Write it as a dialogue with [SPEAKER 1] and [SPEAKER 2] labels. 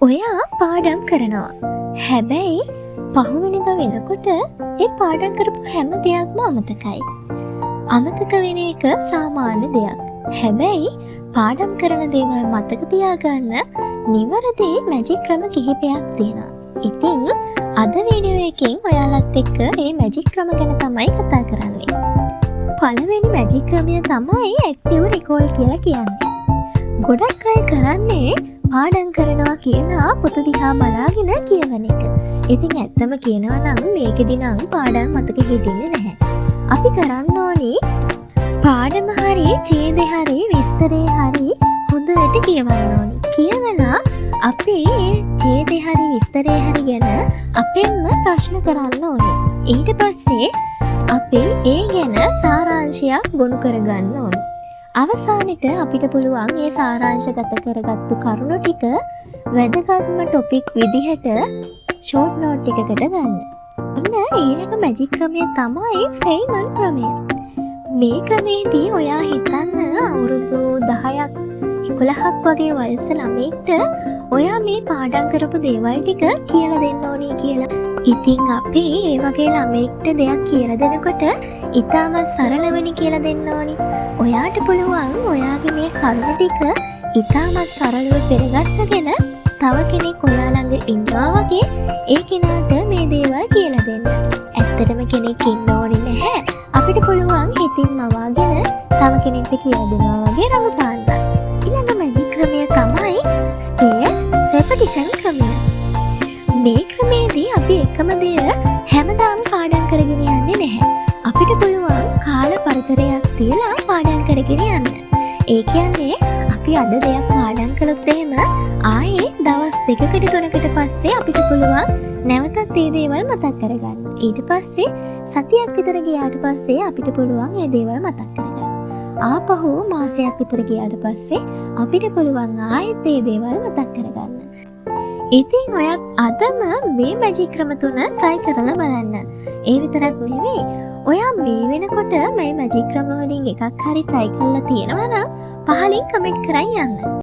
[SPEAKER 1] ඔයා පාඩම් කරනවා. හැබැයි පහුවෙනිද වෙනකොට ඒ පාඩම් කරපු හැම දෙයක්ම අමතකයි. අමතක වෙන එක සාමාන්‍ය දෙයක්. හැබැයි පාඩම් කරන දේවල් මතක තියාගන්න නිවැරදි මැජික් ක්‍රම කිහිපයක් තියෙනවා. ඉතින් අද වීඩියෝ එකෙන් ඔයාලත් එක්ක මේ මැජික් ක්‍රම ගැන තමයි කතා කරන්නේ. පළවෙනි මැජික් ක්‍රමය තමයි ඇක්ටිව් රිකෝල් කියලා කියන්නේ. ගොඩක් අය කරන්නේ පාඩම් කරනවා කියලා පොත දිහා බලාගෙන කියවන එක. ඉතින් ඇත්තම කියනවා නම් මේකෙදි නම් පාඩම් මතක හිටින්නේ නැහැ. අපි කරන්න ඕනි පාඩම හරි ඡේදය හරි විස්තරේ හරි හොඳට කියවන්න ඕනි. කියවලා අපි ඡේදය හරි විස්තරේ හරි ගැන අපෙන්ම ප්‍රශ්න කරන්න ඕනි. ඊට පස්සේ අපි ඒ ගැන සාරාංශයක් ගොනු කරගන්න ඕනි. අවසානෙට අපිට පුළුවන් මේ සාරාංශගත කරගත්තු කරුණු ටික වැදගත්ම ටොපික් විදිහට ෂෝට් නෝට් එකකට ගන්න. ඔන්න ඊළඟ මැජික් ක්‍රමය තමයි ෆෙයිමන් ක්‍රමය. මේ ක්‍රමයේදී ඔයා හිතන්න අවුරුදු 10ක් 11ක් වගේ වයස ළමෙක්ට ඔයා මේ පාඩම් කරපු දේවල් ටික කියලා දෙන්න ඕනේ කියලා. ඉතින් අපි ඒ වගේ ළමෙක්ට දෙයක් කියලා දෙනකොට ඉතාමත් සරලවනි කියලා දෙන්න ඕනි. ඔයාට පුළුවන් ඔයාගේ මේ කරුණු ටික ඉතාමත් සරලව පෙරගස්සගෙන තව කෙනෙක් ඔයා ළඟ ඉන්නවා වගේ ඒ කෙනාට මේ දේවල් කියලා දෙන්න. ඇත්තටම කෙනෙක් ඉන්න ඕනේ නැහැ. අපිට පුළුවන් හිතින් මවාගෙන තව කෙනෙක්ට කියලා දෙනවා වගේ රඟපාන්න. ඊළඟ මැජික් ක්‍රමය තමයි ස්පේස් රෙපිටිෂන් ක්‍රමය. මේ ක්‍රමේදී අපි එකම දේ හැමදාම පාඩම් කරගෙන යන්නේ නැහැ. අපිට පුළුවන් කාල පරතරයක් තියලා පාඩම් කරගෙන යන්න. ඒ කියන්නේ අපි අද දෙයක් පාඩම් කළොත් එහෙම ආයේ දවස් 2කට 3කට පස්සේ අපිට පුළුවන් නැවතත් ඒ දේවල් මතක් කරගන්න. ඊට පස්සේ සතියක් විතර ගියාට පස්සේ අපිට පුළුවන් ඒ දේවල් මතක් කරගන්න. ආපහු මාසයක් විතර ගියාට පස්සේ අපිට පුළුවන් ආයෙත් ඒ දේවල් මතක් කරගන්න. ඉතින් ඔයත් අදම මේ මැජික් ක්‍රම 3 try කරලා බලන්න. ඒ විතරක් නෙවෙයි ඔයා මේ වෙනකොට මේ මැජික් ක්‍රම වලින් එකක් හරි try කරලා තියෙනවා නම් පහලින් කමෙන්ට් කරන් යන්න.